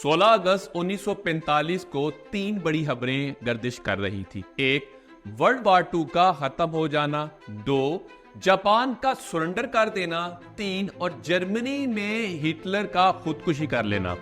16 अगस्त 1945 को तीन बड़ी खबरें गर्दिश कर रही थी। एक, वर्ल्ड वार 2 का खत्म हो जाना। 2, जापान का सरेंडर कर देना। 3, और जर्मनी में हिटलर का खुदकुशी कर लेना।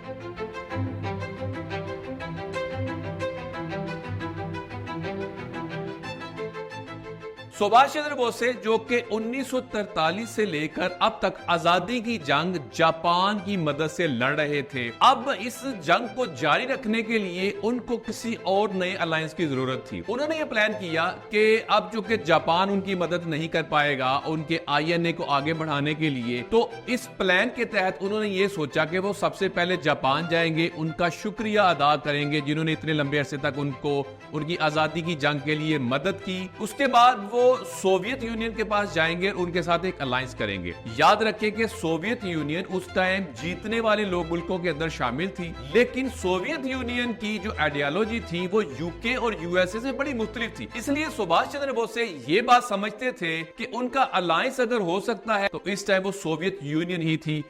सुभाष चंद्र बोसे जो कि 1943 से लेकर अब तक आजादी की जंग जापान की मदद से लड़ रहे थे, अब इस जंग को जारी रखने के लिए उनको किसी और नए अलायंस की जरूरत थी। उन्होंने ये प्लान किया कि अब जो कि जापान उनकी मदद नहीं कर पाएगा उनके आईएनए को आगे बढ़ाने के लिए, तो इस प्लान के तहत उन्होंने ये सोचा कि वो सबसे पहले जापान जाएंगे, उनका शुक्रिया अदा करेंगे जिन्होंने इतने लंबे अरसे तक उनको उनकी आजादी की जंग के लिए मदद की। उसके बाद वो सोवियत यूनियन के पास जाएंगे और उनके साथ एक अलायंस करेंगे। याद रखें कि सोवियत यूनियन उस टाइम जीतने वाले लोग मुल्कों के अंदर शामिल थी, लेकिन सोवियत यूनियन की जो आइडियोलॉजी थी वो यूके और यूएसए से बड़ी मुख्तलिफ थी। इसलिए सुभाष चंद्र बोसे ये बात समझते थे कि उनका अलायंस अगर हो सकता है तो इस टाइम वो सोवियत यूनियन ही थी।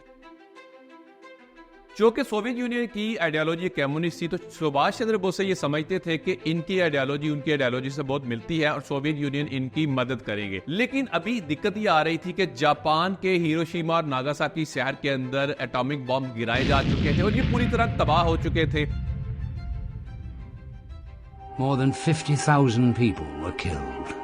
जो कि सोवियत यूनियन की आइडियोलॉजी कम्युनिस्ट थी, तो सुभाष चंद्र बोसे ये समझते थे कि इनकी आइडियोलॉजी उनकी आइडियोलॉजी से बहुत मिलती है और सोवियत यूनियन इनकी मदद करेंगे। लेकिन अभी दिक्कत ये आ रही थी कि जापान के हिरोशिमा और नागासाकी शहर के अंदर एटॉमिक बॉम्ब गिराए जा चुके थे और ये पूरी तरह तबाह हो चुके थे। More than 50,000 people were killed.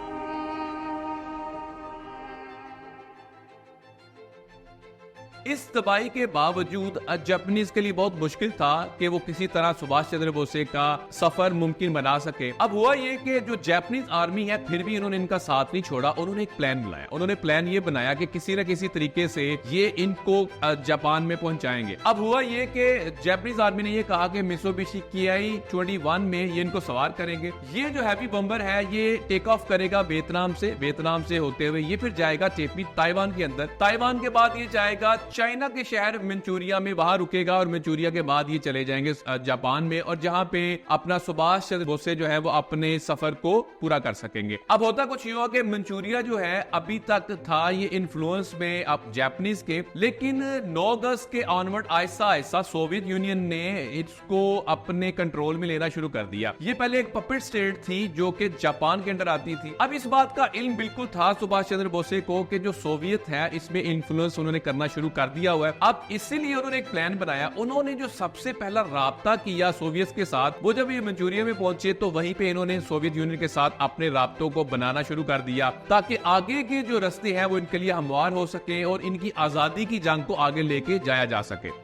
इस तबाही के बावजूद जापानीज के लिए बहुत मुश्किल था कि वो किसी तरह सुभाष चंद्र बोसे का सफर मुमकिन बना सके। अब हुआ ये कि जो जापानीज आर्मी है फिर भी इन्होंने इनका साथ नहीं छोड़ा, उन्होंने एक प्लान बनाया। उन्होंने प्लान ये बनाया कि किसी न किसी तरीके से ये इनको जापान में पहुंचाएंगे। अब हुआ ये कि जापानीज आर्मी ने ये कहा कि मित्सुबिशी Ki-21 में ये इनको सवार करेंगे। ये जो हैवी बम्बर है ये टेक ऑफ करेगा वियतनाम से होते हुए ये फिर जाएगा टेपी ताइवान के अंदर। ताइवान के बाद ये जाएगा चाइना के शहर मंचूरिया में, वहां रुकेगा और मंचूरिया के बाद ये चले जाएंगे जापान में, और जहां पे अपना सुभाष चंद्र बोसे जो है वो अपने सफर को पूरा कर सकेंगे। अब होता कुछ ये हुआ कि मंचूरिया जो है अभी तक था ये इन्फ्लुएंस में अब जापानीज के, लेकिन 9 अगस्त के onward Aahista Aahista Soviet union ने इसको अपने कंट्रोल में लेना शुरू कर दिया। ये पहले एक पपेट स्टेट थी जो कि जापान के अंडर आती थी। अब इस बात का इल्म बिल्कुल था सुभाष चंद्र बोसे को कि जो सोवियत है इसमें इन्फ्लुएंस उन्होंने करना शुरू कर दिया हुआ है। अब इसीलिए उन्होंने एक प्लान बनाया। उन्होंने जो सबसे पहला राब्ता किया सोवियत के साथ, वो जब ये मंचूरिया में पहुंचे तो वहीं पे इन्होंने सोवियत यूनियन के साथ अपने राब्तों को बनाना शुरू कर दिया ताकि आगे के जो रास्ते हैं वो इनके लिए हमवार हो सके और इनकी आजादी की जंग को आगे लेके जाया जा सके।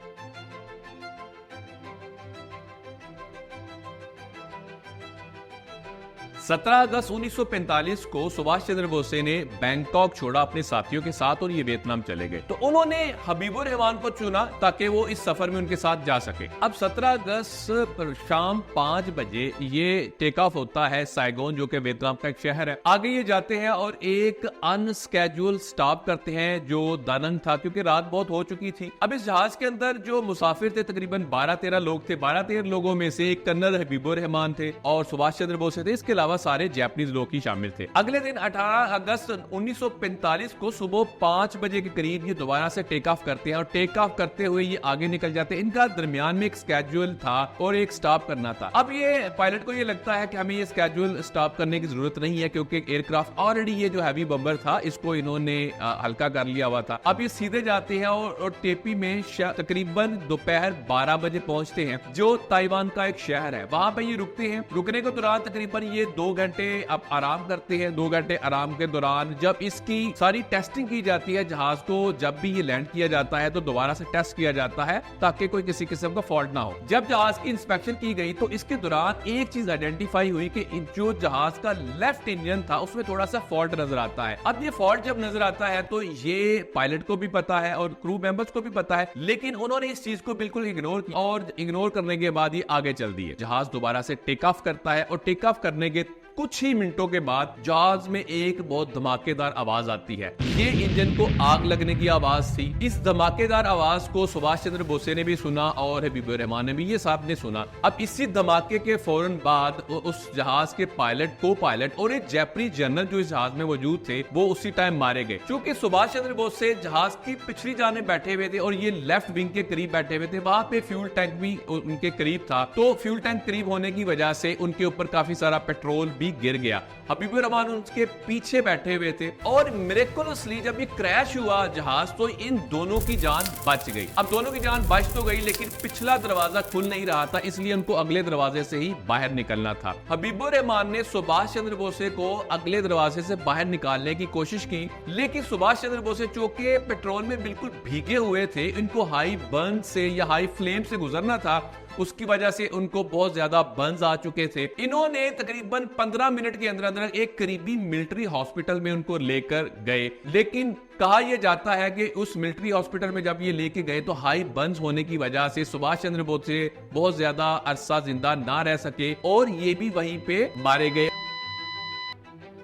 17 अगस्त 1945 को सुभाष चंद्र बोसे ने बैंकॉक छोड़ा अपने साथियों के साथ और ये वियतनाम चले गए। तो उन्होंने हबीबुर रहमान को चुना ताकि वो इस सफर में उनके साथ जा सके। अब 17 अगस्त शाम 5 बजे ये टेक ऑफ होता है साइगोन, जो कि वियतनाम का एक शहर है। आगे ये जाते हैं और एक अनस्केड्यूल स्टॉप करते हैं जो दानंग था, क्योंकि रात बहुत हो चुकी थी। अब इस जहाज के अंदर जो मुसाफिर थे तकरीबन 12-13 लोग थे। 12-13 लोगों में से एक कर्नल हबीबुर रहमान थे और सुभाष चंद्र बोसे थे। इसके अलावा सारे जापानीज लोग ही शामिल थे। अगले दिन 18 अगस्त 1945 को सुबह 5 बजे के करीब ये दोबारा से टेक ऑफ करते हैं और टेक ऑफ करते हुए ये आगे निकल जाते हैं। इनका दरमियान में एक स्केड्यूल था और एक स्टॉप करना था। अब ये पायलट को ये लगता है कि हमें ये स्केड्यूल स्टॉप करने की जरूरत नहीं है, क्योंकि एयरक्राफ्ट ऑलरेडी ये जो हैवी बम्बर था इसको इन्होंने हल्का कर लिया हुआ था। अब ये सीधे जाते हैं और टेपी में तकरीबन दोपहर 12 बजे पहुंचते हैं, जो ताइवान का एक शहर है। वहां पे ये रुकते हैं। रुकने के दौरान तकरीबन ये 2 घंटे अब आराम करते हैं। 2 घंटे आराम के दौरान जब इसकी सारी टेस्टिंग की जाती है, जहाज को जब भी ये लैंड किया जाता है तो दोबारा से टेस्ट किया जाता है ताकि कोई किसी किस्म का फॉल्ट ना हो। जब जहाज की इंस्पेक्शन की गई तो इसके दौरान एक चीज आइडेंटिफाई हुई कि जो जहाज का लेफ्ट इंजन था उसमें थोड़ा सा फॉल्ट नजर आता है। अब ये फॉल्ट जब नजर आता है तो ये पायलट को भी पता है और क्रू मेंबर्स को भी पता है, लेकिन उन्होंने इस चीज को बिल्कुल इग्नोर किया और इग्नोर करने के बाद ये आगे चल दिए। जहाज दोबारा से टेक ऑफ करता है और टेक ऑफ करने के कुछ ही मिनटों के बाद जहाज में एक बहुत धमाकेदार आवाज आती है। ये इंजन को आग लगने की आवाज थी। इस धमाकेदार आवाज को सुभाष चंद्र बोसे ने भी सुना और हबीबुर रहमान ने भी, ये साहब ने सुना। अब इसी धमाके के फौरन बाद उस जहाज के पायलट, को पायलट और एक जापानी जनरल जो इस जहाज में मौजूद थे वो उसी टाइम मारे गए। क्योंकि सुभाष चंद्र बोसे जहाज की पिछली जाने बैठे हुए थे और ये लेफ्ट विंग के करीब बैठे हुए थे, वहां पे फ्यूल टैंक भी उनके करीब था। तो फ्यूल टैंक करीब होने की वजह से उनके ऊपर काफी सारा पेट्रोल भी गिर गया। हबीबुर रहमान उनके पीछे बैठे हुए थे और मिरेकुलसली जब ये क्रैश हुआ जहाज, तो इन दोनों की जान बच गई। अब दोनों की जान बच तो गई, लेकिन पिछला दरवाजा खुल नहीं रहा था, इसलिए उनको अगले दरवाजे से ही बाहर निकलना था। हबीबुर रहमान ने सुभाष चंद्र बोसे को अगले दरवाजे से बाहर निकालने की कोशिश की, लेकिन सुभाष चंद्र बोसे चूंकि पेट्रोल में बिल्कुल भीगे हुए थे, इनको हाई बर्न से या हाई फ्लेम से गुजरना था, उसकी वजह से उनको बहुत ज्यादा बर्न्स आ चुके थे। इन्होंने तकरीबन 15 मिनट के अंदर अंदर एक करीबी मिलिट्री हॉस्पिटल में उनको लेकर गए, लेकिन कहा यह जाता है कि उस मिलिट्री हॉस्पिटल में जब ये लेके गए तो हाई बर्न्स होने की वजह से सुभाष चंद्र बोसे बहुत ज्यादा अरसा जिंदा ना रह सके और ये भी वहीं पे मारे गए।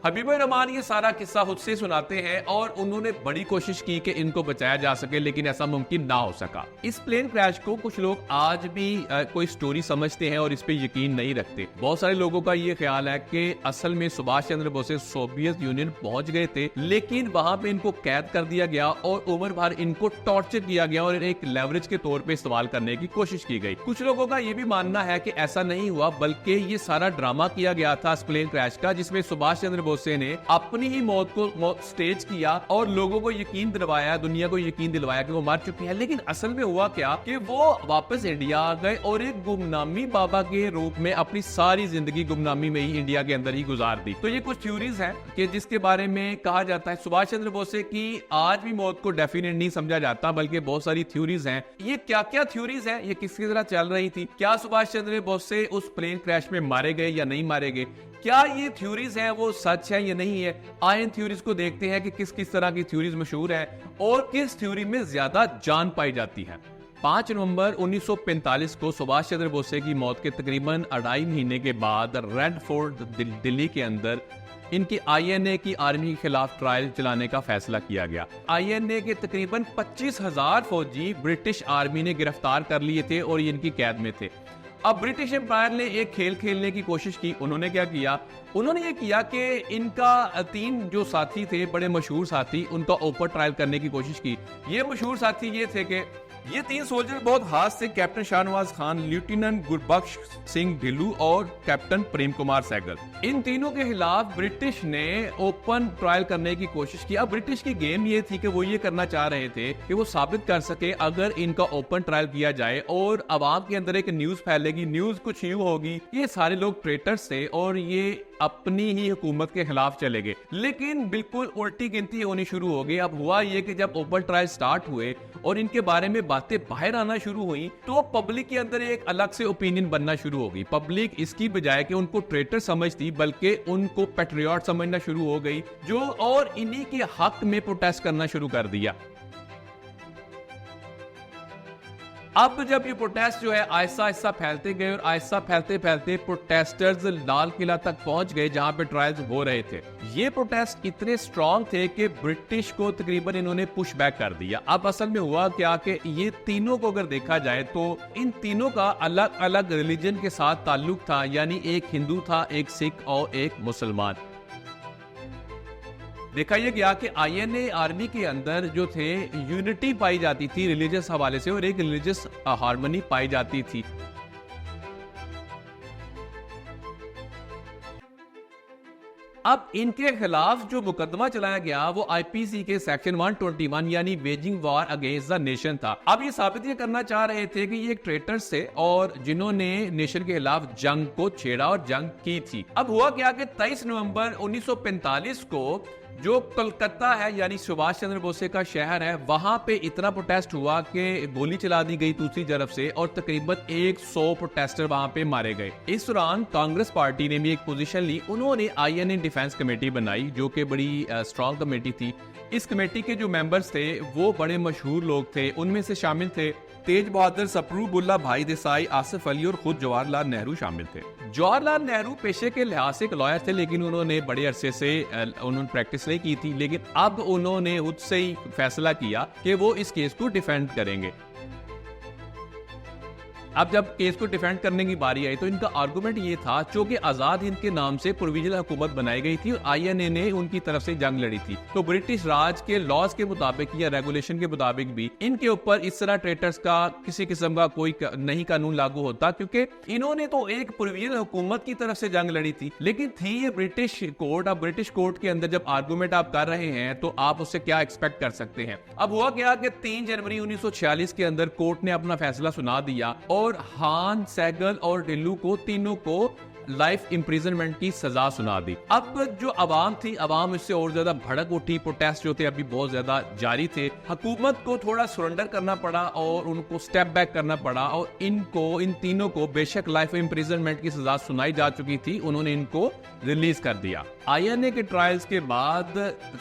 हबीबुर रहमान ये सारा किस्सा खुद से सुनाते हैं और उन्होंने बड़ी कोशिश की कि इनको बचाया जा सके, लेकिन ऐसा मुमकिन ना हो सका। इस प्लेन क्रैश को कुछ लोग आज भी कोई स्टोरी समझते हैं और इस पे यकीन नहीं रखते। बहुत सारे लोगों का ये ख्याल है कि असल में सुभाष चंद्र बोसे सोवियत यूनियन पहुंच गए थे, लेकिन वहां पे इनको कैद कर दिया गया और उम्र भर इनको टॉर्चर किया गया और एक लेवरेज के तौर पे इस्तेमाल करने की कोशिश की गई। कुछ लोगों का ये भी मानना है कि ऐसा नहीं हुआ, बल्कि ये सारा ड्रामा किया गया था इस प्लेन क्रैश का, जिसमें सुभाष चंद्र बोसे ने अपनी ही मौत को स्टेज किया और लोगों को यकीन दिलवाया, दुनिया को यकीन दिलवाया कि वो मर चुके हैं। लेकिन असल में हुआ क्या कि वो वापस इंडिया आ गए और एक गुमनामी बाबा के रूप में अपनी सारी जिंदगी गुमनामी में ही इंडिया के अंदर ही गुजार दी। तो ये कुछ थ्योरीज हैं कि जिसके बारे में कहा जाता है सुभाष चंद्र बोसे की आज भी मौत को डेफिनेट नहीं समझा जाता, बल्कि बहुत सारी थ्योरीज हैं। ये क्या क्या थ्योरीज हैं, ये किसकी तरह चल रही थी? क्या सुभाष चंद्र बोसे उस प्लेन क्रैश में मारे गए या नहीं मारे गए? क्या ये थ्योरीज हैं वो सच है या नहीं है? आए इन थ्योरीज को देखते हैं कि किस किस तरह की थ्योरीज मशहूर है और किस थ्योरी में ज्यादा जान पाई जाती है। 5 नवंबर 1945 को सुभाष चंद्र बोसे की मौत के तकरीबन 2.5 महीने के बाद रेड फोर्ट दिल्ली के अंदर इनकी INA की आर्मी के खिलाफ ट्रायल चलाने का फैसला किया गया। INA के तकरीबन 25,000 फौजी ब्रिटिश आर्मी ने गिरफ्तार कर लिए थे और ये इनकी कैद में थे। अब ब्रिटिश एम्पायर ने एक खेल खेलने की कोशिश की। उन्होंने क्या किया? उन्होंने ये किया कि इनका 3 जो साथी थे, बड़े मशहूर साथी, उनका ओपन ट्रायल करने की कोशिश की। ये मशहूर साथी ये थे कि ये 3 सोल्जर बहुत हाथ से कैप्टन शाहनवाज खान, लेफ्टिनेंट गुरबख्श सिंह ढिल्लू और कैप्टन प्रेम कुमार सहगल। इन तीनों के खिलाफ ब्रिटिश ने ओपन ट्रायल करने की कोशिश की। अब ब्रिटिश की गेम ये थी कि वो ये करना चाह रहे थे कि वो साबित कर सके अगर इनका ओपन ट्रायल किया जाए और आवाम के अंदर एक न्यूज फैलेगी, न्यूज कुछ यूं होगी, ये सारे लोग ट्रेटर्स थे और ये अपनी ही हुकूमत के खिलाफ चले गए। लेकिन बिल्कुल उल्टी गिनती होनी शुरू हो गई। अब हुआ ये कि जब ओपन ट्रायल स्टार्ट हुए और इनके बारे में बातें बाहर आना शुरू हुई, तो पब्लिक के अंदर एक अलग से ओपिनियन बनना शुरू हो गई। पब्लिक इसकी बजाय कि उनको ट्रेटर समझती, बल्कि उनको पैट्रियट समझना शुरू हो गई, जो और इन्हीं के हक में प्रोटेस्ट करना शुरू कर दिया। अब जब ये प्रोटेस्ट जो है आहिस्ता आहिस्ता फैलते गए और आहिस्ता फैलते फैलते प्रोटेस्टर्स लाल किला तक पहुंच गए जहां पे ट्रायल्स हो रहे थे। ये प्रोटेस्ट इतने स्ट्रांग थे कि ब्रिटिश को तकरीबन इन्होंने पुश बैक कर दिया। अब असल में हुआ क्या कि ये तीनों को अगर देखा जाए तो इन तीनों का अलग अलग रिलीजन के साथ ताल्लुक था, यानी एक हिंदू था, एक सिख और एक मुसलमान। देखा यह गया कि INA आर्मी के अंदर जो थे यूनिटी पाई जाती थी रिलीजियस हवाले से और एक रिलीजियस हार्मनी पाई जाती थी। अब इनके खिलाफ जो मुकदमा चलाया गया वो IPC के सेक्शन 121 यानी waging war against the nation था। अब ये साबित ये करना चाह रहे थे कि ये एक ट्रेटर्स थे और जिन्होंने नेशन के खिलाफ जंग को छेड़ा और जंग की थी। अब हुआ क्या कि 23 नवंबर 1945 को जो कलकत्ता है यानी सुभाष चंद्र बोसे का शहर है, वहां पे इतना प्रोटेस्ट हुआ कि गोली चला दी गई दूसरी तरफ से और तकरीबन 100 प्रोटेस्टर वहां पे मारे गए। इस दौरान कांग्रेस पार्टी ने भी एक पोजीशन ली। उन्होंने INA डिफेंस कमेटी बनाई जो कि बड़ी स्ट्रांग कमेटी थी। इस कमेटी के जो मेंबर्स थे वो बड़े मशहूर लोग थे। उनमें से शामिल थे तेज बहादुर, सप्रू बुल्ला, भाई देसाई, आसिफ अली और खुद जवाहरलाल नेहरू शामिल थे। जवाहरलाल नेहरू पेशे के लिहाज से एक लॉयर थे, लेकिन उन्होंने बड़े अरसे से उन्होंने प्रैक्टिस नहीं की थी, लेकिन अब उन्होंने खुद से ही फैसला किया कि वो इस केस को डिफेंड करेंगे। अब जब केस को डिफेंड करने की बारी आई तो इनका आर्गुमेंट ये था, चूंकि आजाद हिंद के नाम से प्रोविजनल हुकूमत बनाई गई थी और INA ने उनकी तरफ से जंग लड़ी थी, तो ब्रिटिश राज के लॉज के मुताबिक या रेगुलेशन के मुताबिक भी इनके ऊपर इस तरह ट्रेटर्स का किसी किस्म का कोई नहीं कानून लागू होता, क्योंकि इन्होंने तो एक प्रोविजनल हुकूमत की तरफ से जंग लड़ी थी, लेकिन थी ये ब्रिटिश कोर्ट। अब ब्रिटिश कोर्ट के अंदर जब आर्गुमेंट आप कर रहे हैं तो आप उससे क्या एक्सपेक्ट कर सकते हैं। अब हुआ क्या कि 3 जनवरी 1946 के अंदर कोर्ट ने अपना फैसला सुना दिया और हान, सैगल और ढिल्लू को तीनों को लाइफ इंप्रिजनमेंट की सजा सुना दी। अब जो अवाम थी, अवाम इससे और ज्यादा भड़क उठी, प्रोटेस्ट जो थे अभी बहुत ज्यादा जारी थे। हुकूमत को थोड़ा सरेंडर करना पड़ा और उनको स्टेप बैक करना पड़ा और इन तीनों को बेशक लाइफ इंप्रिजनमेंट की सजा सुनाई जा चुकी थी, उन्होंने इनको रिलीज कर दिया। INA के ट्रायल्स के बाद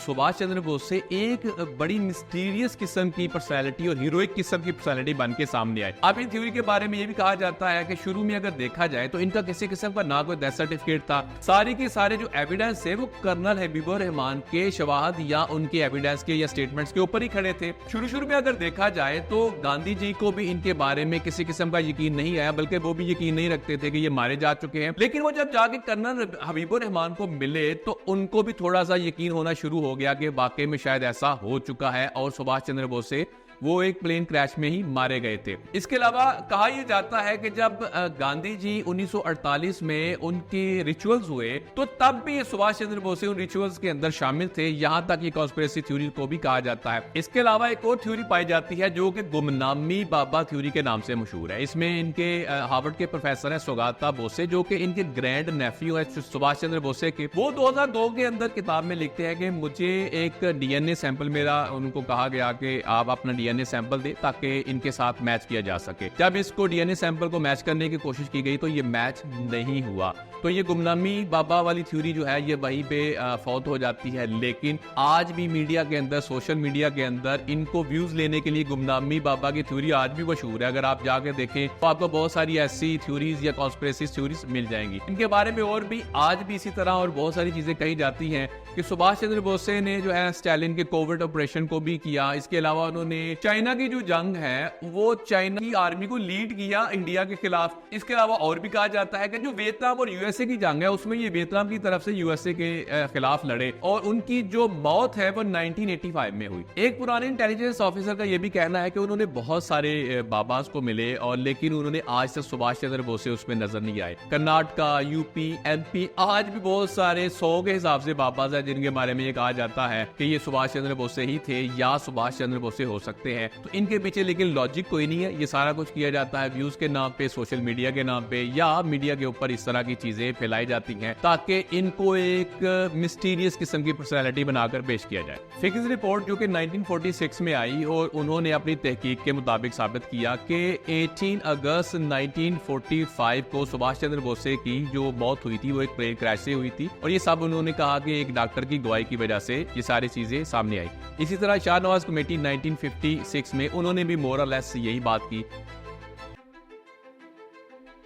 सुभाष चंद्र बोस से एक बड़ी मिस्टीरियस किस्म की पर्सनैलिटी और हीरोइक किस्म की पर्सनैलिटी बन के सामने आई। अब इन थ्योरी के बारे में ये भी कहा जाता है कि शुरू में अगर देखा जाए तो इनका किसी किस्म का ना कोई डेथ सर्टिफिकेट था, सारे के सारे जो एविडेंस है वो कर्नल हबीबुर रहमान के शवाहद या उनके एविडेंस के या स्टेटमेंट्स के ऊपर ही खड़े थे। शुरू में अगर देखा जाए तो गांधी जी को भी इनके बारे में किसी किस्म का यकीन नहीं आया, बल्कि वो भी यकीन नहीं रखते थे कि ये मारे जा चुके हैं। लेकिन वो जब जाके कर्नल हबीबुर रहमान को मिले तो उनको भी थोड़ा सा यकीन होना शुरू हो गया कि वाकई में शायद ऐसा हो चुका है और सुभाष चंद्र बोस से वो एक प्लेन क्रैश में ही मारे गए थे। इसके अलावा कहा यह जाता है कि जब गांधी जी 1948 में उनके रिचुअल्स हुए तो तब भी सुभाष चंद्र बोस उन रिचुअल्स के अंदर शामिल थे, यहां तक ये कॉन्स्पिरेसी थ्योरी को भी कहा जाता है। इसके अलावा एक और थ्योरी पाई जाती है जो कि गुमनामी बाबा थ्योरी के नाम से मशहूर है। इसमें इनके हार्वर्ड के प्रोफेसर है सौगाता बोसे, जो कि इनके ग्रैंड नेफ्यू है सुभाष चंद्र बोसे के। वो 2002 के अंदर किताब में लिखते हैं कि मुझे एक DNA सैंपल, मेरा उनको कहा गया कि आप अपना DNA सैंपल दे ताकि इनके साथ मैच किया जा सके। जब इसको DNA सैंपल को मैच करने की कोशिश की गई तो ये मैच नहीं हुआ, तो ये गुमनामी बाबा वाली थ्योरी जो है ये वहीं पे फौत हो जाती है। लेकिन आज भी मीडिया के अंदर, सोशल मीडिया के अंदर इनको व्यूज लेने के लिए गुमनामी बाबा की थ्योरी आज भी मशहूर है। अगर आप जाके देखें तो आपको बहुत सारी ऐसी थ्योरीज या कॉन्स्पिरेसी थ्योरीज मिल जाएंगी। इनके बारे में और भी आज भी इसी तरह और बहुत सारी चीजें कही जाती हैं कि सुभाष चंद्र बोसे ने जो है स्टालिन के कोविड ऑपरेशन को भी किया। इसके अलावा उन्होंने चाइना की जो जंग है वो चाइना की आर्मी को लीड किया इंडिया के खिलाफ। इसके अलावा और भी कहा जाता है कि जो वियतनाम और USA की जंग है उसमें ये वियतनाम की तरफ से USA के खिलाफ लड़े और उनकी जो मौत है वो 1985 में हुई। एक पुराने इंटेलिजेंस ऑफिसर का ये भी कहना है कि उन्होंने बहुत सारे बाबास को मिले और लेकिन उन्होंने आज तक सुभाष चंद्र बोसे उसमें नजर नहीं आए। कर्नाटका, UP, MP आज भी बहुत सारे 100 के हिसाब से बाबास है जिनके बारे में ये कहा जाता है कि ये सुभाष चंद्र बोसे ही थे या सुभाष चंद्र बोसे हो सकते हैं। तो इनके पीछे लेकिन लॉजिक कोई नहीं है, ये सारा कुछ किया जाता है व्यूज के नाम पे, सोशल मीडिया के नाम पे या मीडिया के ऊपर इस तरह की चीजें फैलाई जाती हैं ताकि इनको एक मिस्टीरियस किस्म की पर्सनालिटी बनाकर पेश किया जाए। फिक्स रिपोर्ट जो कि 1946 में आई और उन्होंने अपनी तहकीक के मुताबिक साबित किया कि 18 अगस्त 1945 को सुभाष चंद्र बोसे की जो मौत हुई थी वो एक प्लेन क्रैश से हुई थी और ये सब उन्होंने कहा कि एक डॉक्टर की गवाही की वजह से ये सारी चीजें सामने आई। इसी तरह शाहनवाज कमेटी 1956 में उन्होंने भी मोर और लेस यही बात की।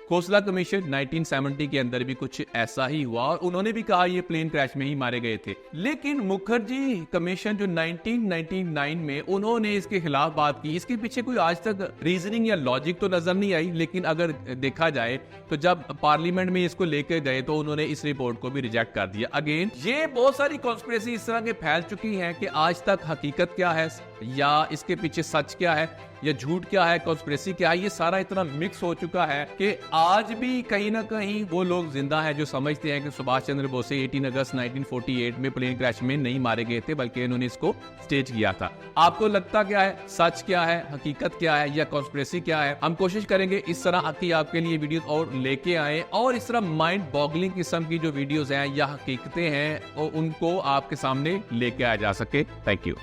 खोसला कमीशन 1970 के अंदर भी कुछ ऐसा ही हुआ और उन्होंने भी कहा ये प्लेन क्रैश में ही मारे गए थे। लेकिन मुखर्जी कमीशन जो 1999 में उन्होंने इसके खिलाफ बात की, इसके पीछे कोई आज तक रीजनिंग या लॉजिक तो नजर नहीं आई। लेकिन अगर देखा जाए तो जब पार्लियामेंट में इसको लेकर गए तो उन्होंने इस रिपोर्ट को भी रिजेक्ट कर दिया। अगेन ये बहुत सारी कॉन्स्पिरेसी इस तरह के फैल चुकी हैं कि आज तक हकीकत क्या है या इसके पीछे सच क्या है या झूठ क्या है, कॉन्स्पिरेसी क्या है, ये सारा इतना मिक्स हो चुका है कि आज भी कहीं ना कहीं वो लोग जिंदा हैं जो समझते हैं कि सुभाष चंद्र बोसे 18 अगस्त 1948 में प्लेन क्रैश में नहीं मारे गए थे बल्कि इन्होंने इसको स्टेज किया था। आपको लगता क्या है, सच क्या है, हकीकत क्या है या कॉन्स्पिरेसी क्या है? हम कोशिश करेंगे इस तरह की आपके लिए वीडियोस और लेके आए और इस तरह माइंड बॉगलिंग किस्म की जो वीडियोस हैं या हकीकतें हैं उनको आपके सामने लेके आया जा सके। Thank you.